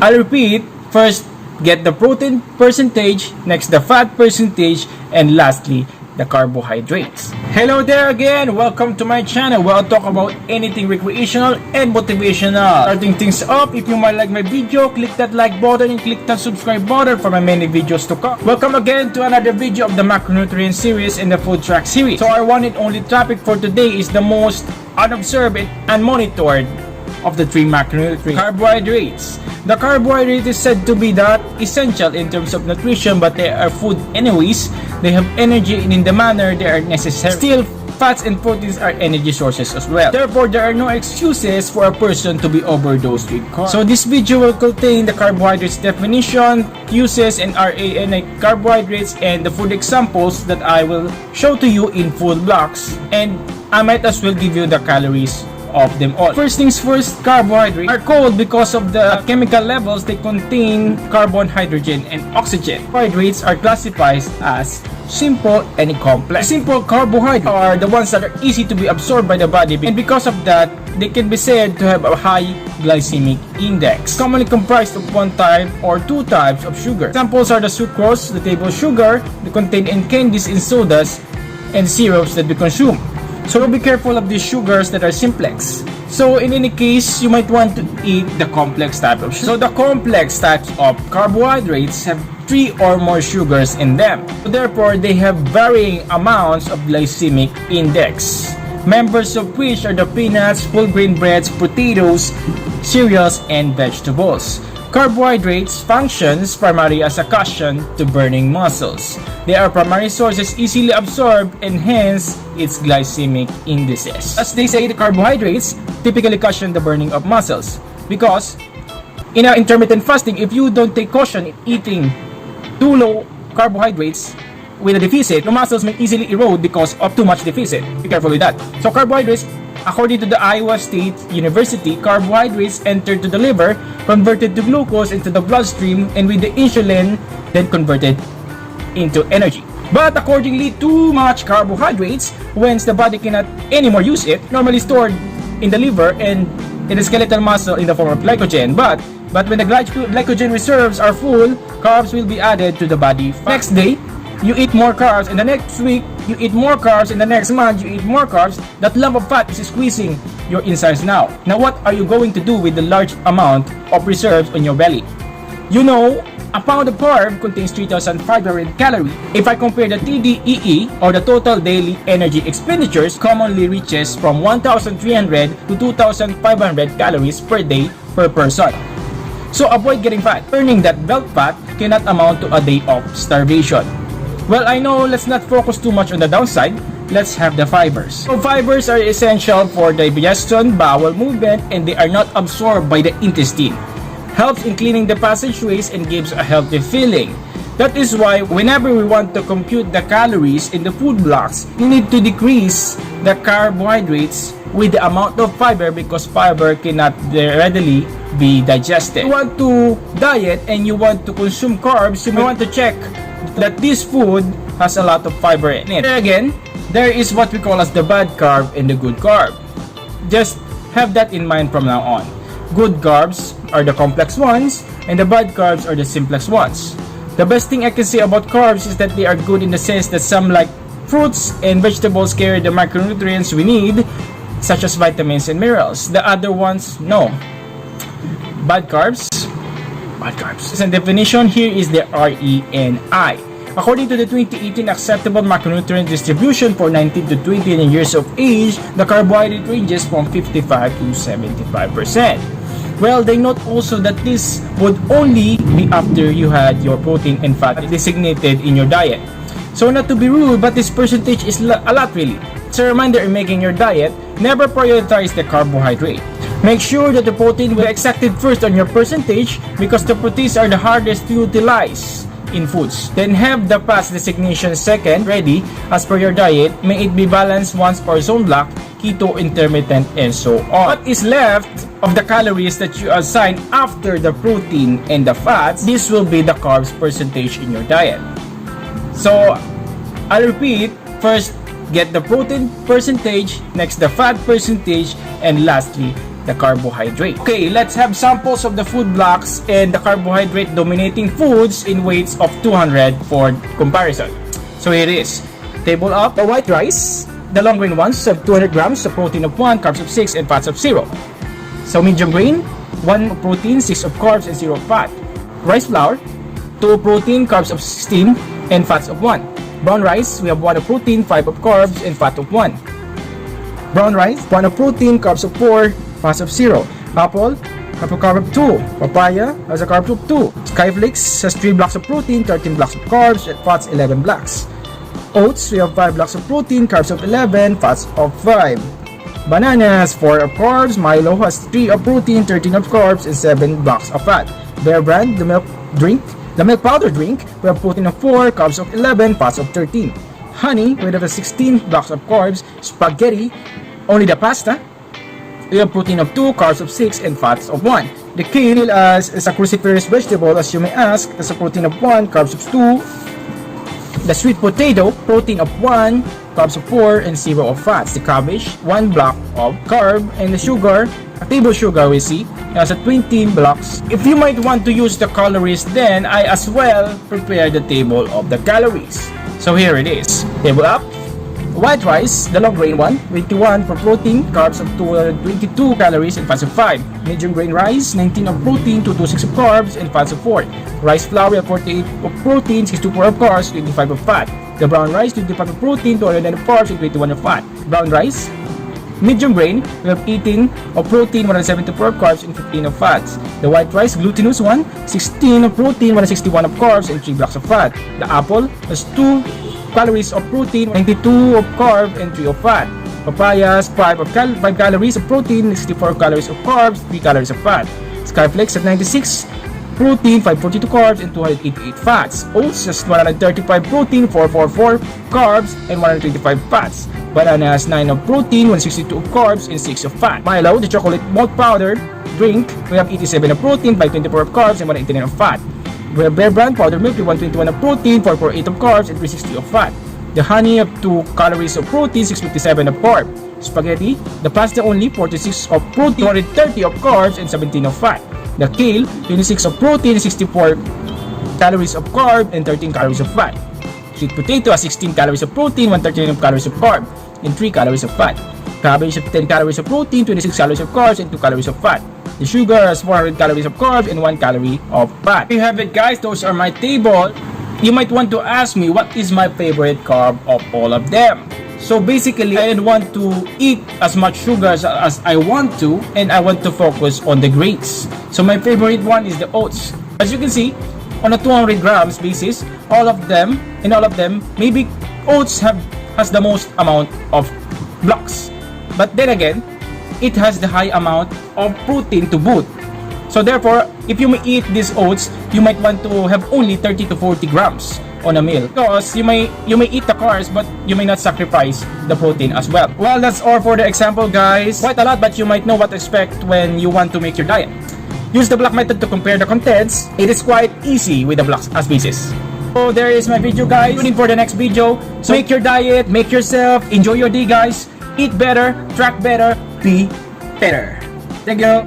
I'll repeat, first get the protein percentage, next the fat percentage, and lastly the carbohydrates. Hello there again, welcome to my channel where I'll talk about anything recreational and motivational. Starting things up, if you might like my video, click that like button and click that subscribe button for my many videos to come. Welcome again to another video of the macronutrient series and the food track series. So our one and only topic for today is the most unobserved and monitored of the three macronutrients, carbohydrates. The carbohydrate is said to be that essential in terms of nutrition, but they are food anyways. They have energy in the manner they are necessary. Still, fats and proteins are energy sources as well. Therefore, there are no excuses for a person to be overdosed with carbs. So this video will contain the carbohydrates definition, uses, and RANI carbohydrates, and the food examples that I will show to you in food blocks. And I might as well give you the calories of them all. First things first, carbohydrates are called because of the chemical levels they contain carbon, hydrogen, and oxygen. Carbohydrates are classified as simple and complex. Simple carbohydrates are the ones that are easy to be absorbed by the body, and because of that, they can be said to have a high glycemic index. Commonly comprised of one type or two types of sugar. Examples are the sucrose, the table sugar, they contain in candies and sodas, and syrups that we consume. So be careful of these sugars that are simplex. So in any case, you might want to eat the complex type of sugar. So the complex types of carbohydrates have 3 or more sugars in them. So therefore, they have varying amounts of glycemic index. Members of which are the peanuts, whole grain breads, potatoes, cereals, and vegetables. Carbohydrates functions primarily as a cushion to burning muscles. They are primary sources easily absorbed and hence its glycemic indices. As they say, the carbohydrates typically cushion the burning of muscles because in our intermittent fasting, if you don't take caution in eating too low carbohydrates with a deficit, the muscles may easily erode because of too much deficit. Be careful with that. So carbohydrates, according to the Iowa State University, carbohydrates enter to the liver, converted to glucose into the bloodstream, and with the insulin, then converted into energy. But accordingly, too much carbohydrates, whence the body cannot anymore use it, normally stored in the liver and in the skeletal muscle in the form of glycogen. But when the glycogen reserves are full, carbs will be added to the body. Next day, you eat more carbs, and the next week, you eat more carbs, and the next month, you eat more carbs. That lump of fat is squeezing your insides now. Now, what are you going to do with the large amount of reserves on your belly? You know, a pound of carb contains 3,500 calories. If I compare the TDEE, or the total daily energy expenditures, commonly reaches from 1,300 to 2,500 calories per day per person. So avoid getting fat. Burning that belt fat cannot amount to a day of starvation. Well, I know, let's not focus too much on the downside. Let's have the fibers. So fibers are essential for digestion, bowel movement, and they are not absorbed by the intestine. Helps in cleaning the passageways and gives a healthy feeling. That is why whenever we want to compute the calories in the food blocks, we need to decrease the carbohydrates with the amount of fiber because fiber cannot readily be digested. If you want to diet and you want to consume carbs, you may want to check that this food has a lot of fiber in it. There again, there is what we call as the bad carb and the good carb. Just have that in mind from now on. Good carbs are the complex ones, and the bad carbs are the simplex ones. The best thing I can say about carbs is that they are good in the sense that some, like fruits and vegetables, carry the micronutrients we need, such as vitamins and minerals. The other ones, no. Bad carbs. And definition here is the RANI. According to the 2018 acceptable macronutrient distribution for 19 to 29 years of age, the carbohydrate ranges from 55 to 75%. Well, they note also that this would only be after you had your protein and fat designated in your diet. So not to be rude, but this percentage is a lot really. It's a reminder in making your diet, never prioritize the carbohydrate. Make sure that the protein will be exacted first on your percentage because the proteins are the hardest to utilize in foods. Then have the fats designation second ready as per your diet. May it be balanced once or zone block, keto, intermittent, and so on. What is left of the calories that you assign after the protein and the fats, this will be the carbs percentage in your diet. So I'll repeat, first get the protein percentage, next the fat percentage, and lastly the carbohydrate. Okay, let's have samples of the food blocks and the carbohydrate dominating foods in weights of 200 for comparison. So here it is. Table up the white rice. The long grain ones have 200 grams, a protein of 1, carbs of 6, and fats of 0. So medium grain, 1 protein, 6 of carbs, and 0 of fat. Rice flour, 2 protein, carbs of 16, and fats of 1. Brown rice, we have 1 of protein, 5 of carbs, and fat of 1. Brown rice, 1 of protein, carbs of 4, fats of 0. Apple, have a carb of 2. Papaya has a carb of 2. Skyflakes has 3 blocks of protein, 13 blocks of carbs, and fats 11 blocks. Oats, we have 5 blocks of protein, carbs of 11, fats of 5. Banana has 4 of carbs. Milo has 3 of protein, 13 of carbs, and 7 blocks of fat. Bear Brand, the milk powder drink, we have protein of 4, carbs of 11, fats of 13. Honey, we have 16 blocks of carbs. Spaghetti, only the pasta, we have protein of 2, carbs of 6, and fats of 1. The kale is a cruciferous vegetable, as you may ask, has a protein of 1, carbs of 2. The sweet potato, protein of 1, carbs of 4, and 0 of fats. The cabbage, 1 block of carb. And the sugar, a table sugar we see, has a 20 blocks. If you might want to use the calories, then I as well prepare the table of the calories. So here it is. Table up. White rice, the long grain one, 21 for protein, carbs of 222 calories, and fats of 5. Medium grain rice, 19 of protein, 226 of carbs, and fats of 4. Rice flour, 48 of protein, 64 of carbs, 25 of fat. The brown rice, 25 of protein, 209 of carbs, and 21 of fat. Brown rice, medium grain, we have 18 of protein, 174 of carbs, and 15 of fats. The white rice, glutinous one, 16 of protein, 161 of carbs, and 3 blocks of fat. The apple has 2 calories of protein, 92 of carb, and 3 of fat. Papayas, 5 calories of protein, 64 calories of carbs, 3 calories of fat. Skyflakes at 96 protein, 542 carbs, and 288 fats. Oats has 135 protein, 444 carbs, and 125 fats. Banana has 9 of protein, 162 of carbs, and 6 of fat. Milo, the chocolate malt powder drink, we have 87 of protein, 524 of carbs, and 189 of fat. We have Bear Brand powder milk, 121 of protein, 448 of carbs, and 360 of fat. The honey of 2 calories of protein, 657 of carb. Spaghetti, the pasta only, 46 of protein, 230 of carbs, and 17 of fat. The kale, 26 of protein, 64 calories of carb, and 13 calories of fat. Sweet potato has 16 calories of protein, 139 of calories of carb, and 3 calories of fat. Cabbage has 10 calories of protein, 26 calories of carbs, and 2 calories of fat. The sugar has 400 calories of carbs and 1 calorie of fat. There you have it, guys. Those are my table. You might want to ask me, what is my favorite carb of all of them? So basically, I don't want to eat as much sugar as I want to, and I want to focus on the grains. So my favorite one is the oats. As you can see, on a 200 grams basis, all of them, maybe oats has the most amount of blocks. But then again, it has the high amount of protein to boot. So therefore, if you may eat these oats, you might want to have only 30 to 40 grams on a meal, because you may eat the carbs, but you may not sacrifice the protein as well. Well, that's all for the example, guys. Quite a lot, but you might know what to expect when you want to make your diet. Use the block method to compare the contents. It is quite easy with the blocks as basis. So there is my video, guys. Tune in for the next video. So make your diet, make yourself, enjoy your day, guys. Eat better, track better, be better. Thank you.